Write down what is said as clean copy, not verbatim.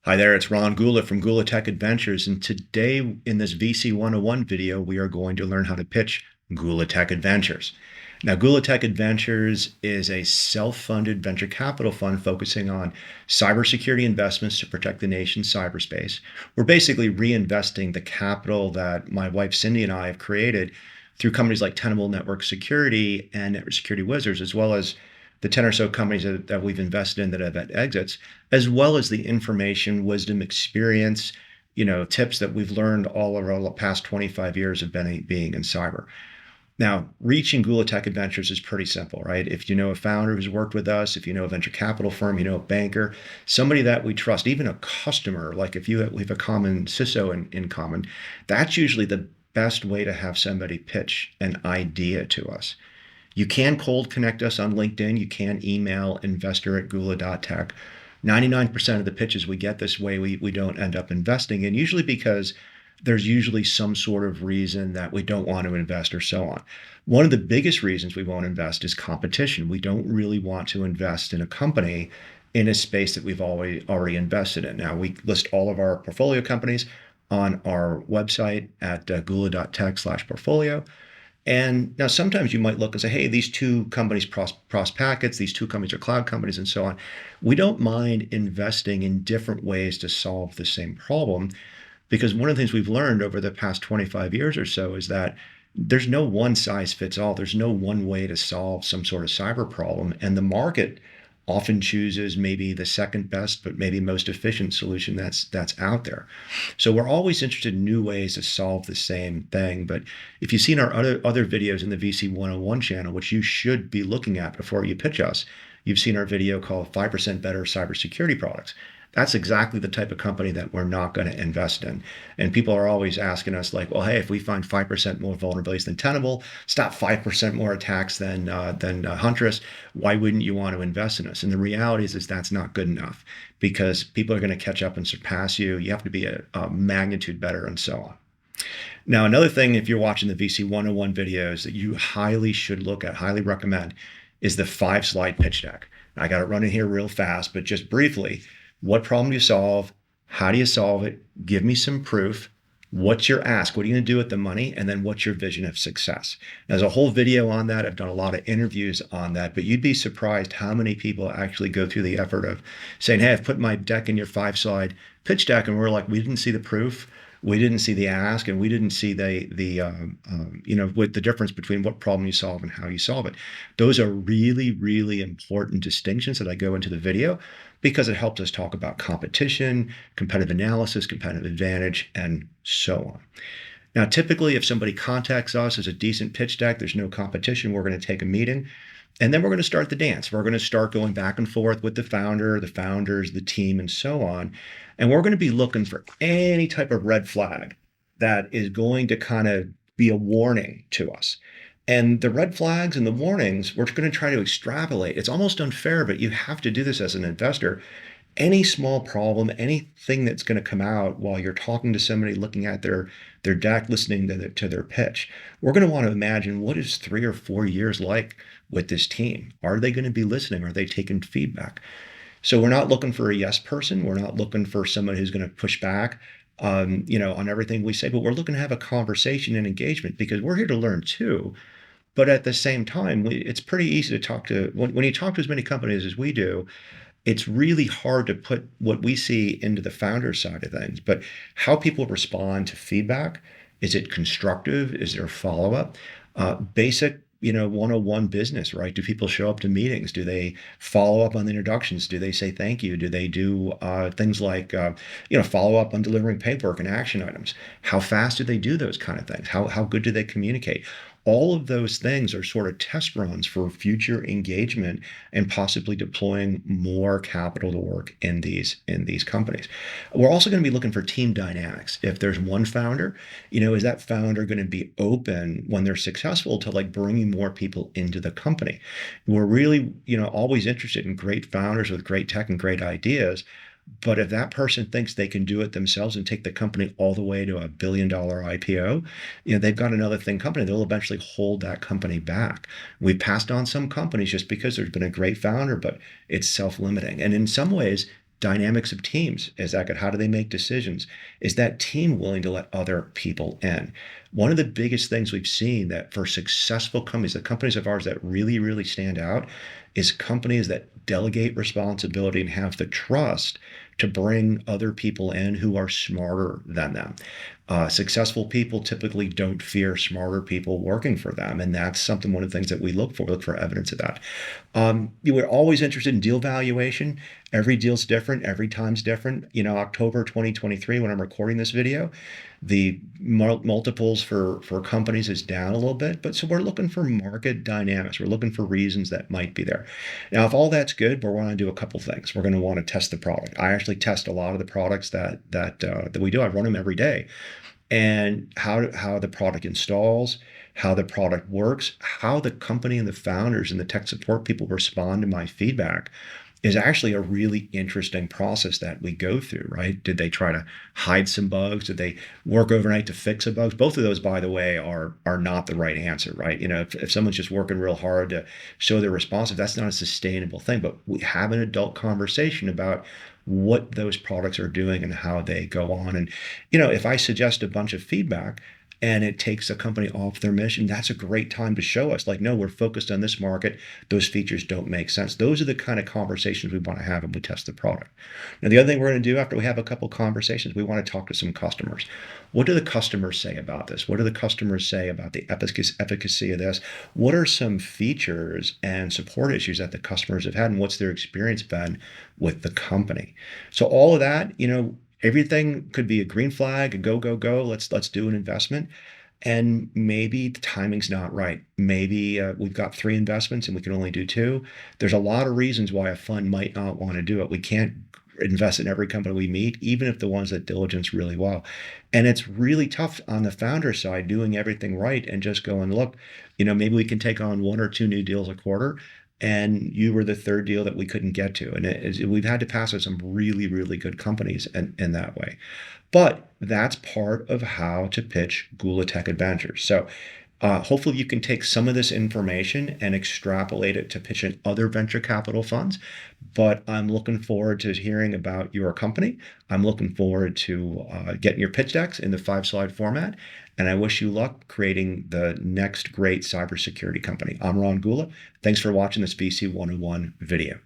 Hi there, it's Ron Gula from Gula Tech Adventures, and today in this VC 101 video, we are going to learn how to pitch Gula Tech Adventures. Now, Gula Tech Adventures is a self-funded venture capital fund focusing on cybersecurity investments to protect the nation's cyberspace. We're basically reinvesting the capital that my wife Cindy and I have created through companies like Tenable Network Security and Network Security Wizards, as well as the 10 or so companies that we've invested in that have had exits, as well as the information, wisdom, experience, tips that we've learned all over the past 25 years of being in cyber. Now, reaching Gula Tech Adventures is pretty simple, right? If you know a founder who's worked with us, if you know a venture capital firm, you know a banker, somebody that we trust, even a customer, like if we have a common CISO in common, that's usually the best way to have somebody pitch an idea to us. You can cold connect us on LinkedIn. You can email investor@gula.tech. 99% of the pitches we get this way, we don't end up investing in, usually because there's usually some sort of reason that we don't want to invest or so on. One of the biggest reasons we won't invest is competition. We don't really want to invest in a company in a space that we've already invested in. Now, we list all of our portfolio companies on our website at gula.tech/portfolio. And now sometimes you might look and say, hey, these two companies cross packets, these two companies are cloud companies and so on. We don't mind investing in different ways to solve the same problem, because one of the things we've learned over the past 25 years or so is that there's no one size fits all. There's no one way to solve some sort of cyber problem. And the market often chooses maybe the second best, but maybe most efficient solution that's out there. So we're always interested in new ways to solve the same thing. But if you've seen our other videos in the VC 101 channel, which you should be looking at before you pitch us, you've seen our video called 5% Better Cybersecurity Products. That's exactly the type of company that we're not going to invest in. And people are always asking us like, well, hey, if we find 5% more vulnerabilities than Tenable, stop 5% more attacks than Huntress, why wouldn't you want to invest in us? And the reality is that's not good enough, because people are going to catch up and surpass you. You have to be a magnitude better and so on. Now, another thing, if you're watching the VC 101 videos that you highly should look at, highly recommend, is the 5-slide pitch deck. Now, I got it running here real fast, but just briefly, what problem do you solve? How do you solve it? Give me some proof. What's your ask? What are you going to do with the money? And then what's your vision of success? There's a whole video on that. I've done a lot of interviews on that, but you'd be surprised how many people actually go through the effort of saying, hey, I've put my deck in your 5-slide pitch deck. And we're like, we didn't see the proof. We didn't see the ask, and we didn't see with the difference between what problem you solve and how you solve it. Those are really, really important distinctions that I go into the video, because it helps us talk about competition, competitive analysis, competitive advantage, and so on. Now, typically, if somebody contacts us as a decent pitch deck, there's no competition, we're going to take a meeting, and then we're going to start the dance. We're going to start going back and forth with the founder, the founders, the team, and so on. And we're going to be looking for any type of red flag that is going to kind of be a warning to us. And the red flags and the warnings, we're going to try to extrapolate. It's almost unfair, but you have to do this as an investor. Any small problem, anything that's going to come out while you're talking to somebody, looking at their deck, listening to their pitch, we're going to want to imagine, what is 3 or 4 years like with this team? Are they going to be listening? Are they taking feedback? So we're not looking for a yes person. We're not looking for somebody who's going to push back on everything we say, but we're looking to have a conversation and engagement, because we're here to learn too. But at the same time, it's pretty easy to talk to, when you talk to as many companies as we do, it's really hard to put what we see into the founder side of things. But how people respond to feedback, is it constructive? Is there follow-up? Basic, 101 business, right? Do people show up to meetings? Do they follow up on the introductions? Do they say thank you? Do they do things like, follow up on delivering paperwork and action items? How fast do they do those kind of things? How good do they communicate? All of those things are sort of test runs for future engagement and possibly deploying more capital to work in these companies. We're also going to be looking for team dynamics. If there's one founder, is that founder going to be open when they're successful to like bringing more people into the company? We're really, always interested in great founders with great tech and great ideas. But if that person thinks they can do it themselves and take the company all the way to $1 billion IPO, they've got another thing company. They'll eventually hold that company back. We've passed on some companies just because there's been a great founder, but it's self-limiting. And in some ways, Dynamics of teams. Is that good? How do they make decisions? Is that team willing to let other people in? One of the biggest things we've seen that for successful companies, the companies of ours that really, really stand out, is companies that delegate responsibility and have the trust to bring other people in who are smarter than them. Successful people typically don't fear smarter people working for them, and that's something. One of the things that we look for evidence of that. You were always interested in deal valuation. Every deal's different. Every time's different. October 2023, when I'm recording this video, the multiples for companies is down a little bit, but so we're looking for market dynamics. We're looking for reasons that might be there. Now, if all that's good, we're going to do a couple things. We're going to want to test the product. I actually test a lot of the products that we do. I run them every day, and how the product installs, how the product works, how the company and the founders and the tech support people respond to my feedback is actually a really interesting process that we go through, right? Did they try to hide some bugs? Did they work overnight to fix the bugs? Both of those, by the way, are not the right answer, right? If someone's just working real hard to show they're responsive, that's not a sustainable thing. But we have an adult conversation about what those products are doing and how they go on. And, if I suggest a bunch of feedback and it takes a company off their mission, that's a great time to show us, like, no, we're focused on this market. Those features don't make sense. Those are the kind of conversations we want to have when we test the product. Now, the other thing we're going to do after we have a couple conversations, we want to talk to some customers. What do the customers say about this? What do the customers say about the efficacy of this? What are some features and support issues that the customers have had, and what's their experience been with the company? So all of that, everything could be a green flag, a go, go, go. Let's do an investment. And maybe the timing's not right. Maybe we've got 3 investments and we can only do 2. There's a lot of reasons why a fund might not want to do it. We can't invest in every company we meet, even if the ones that diligence really well. And it's really tough on the founder side doing everything right and just going, look, maybe we can take on 1 or 2 new deals a quarter. And you were the 3rd deal that we couldn't get to. And we've had to pass with some really, really good companies in that way. But that's part of how to pitch Gula Tech Adventures. So hopefully you can take some of this information and extrapolate it to pitch in other venture capital funds. But I'm looking forward to hearing about your company. I'm looking forward to getting your pitch decks in the 5-slide format. And I wish you luck creating the next great cybersecurity company. I'm Ron Gula. Thanks for watching this VC 101 video.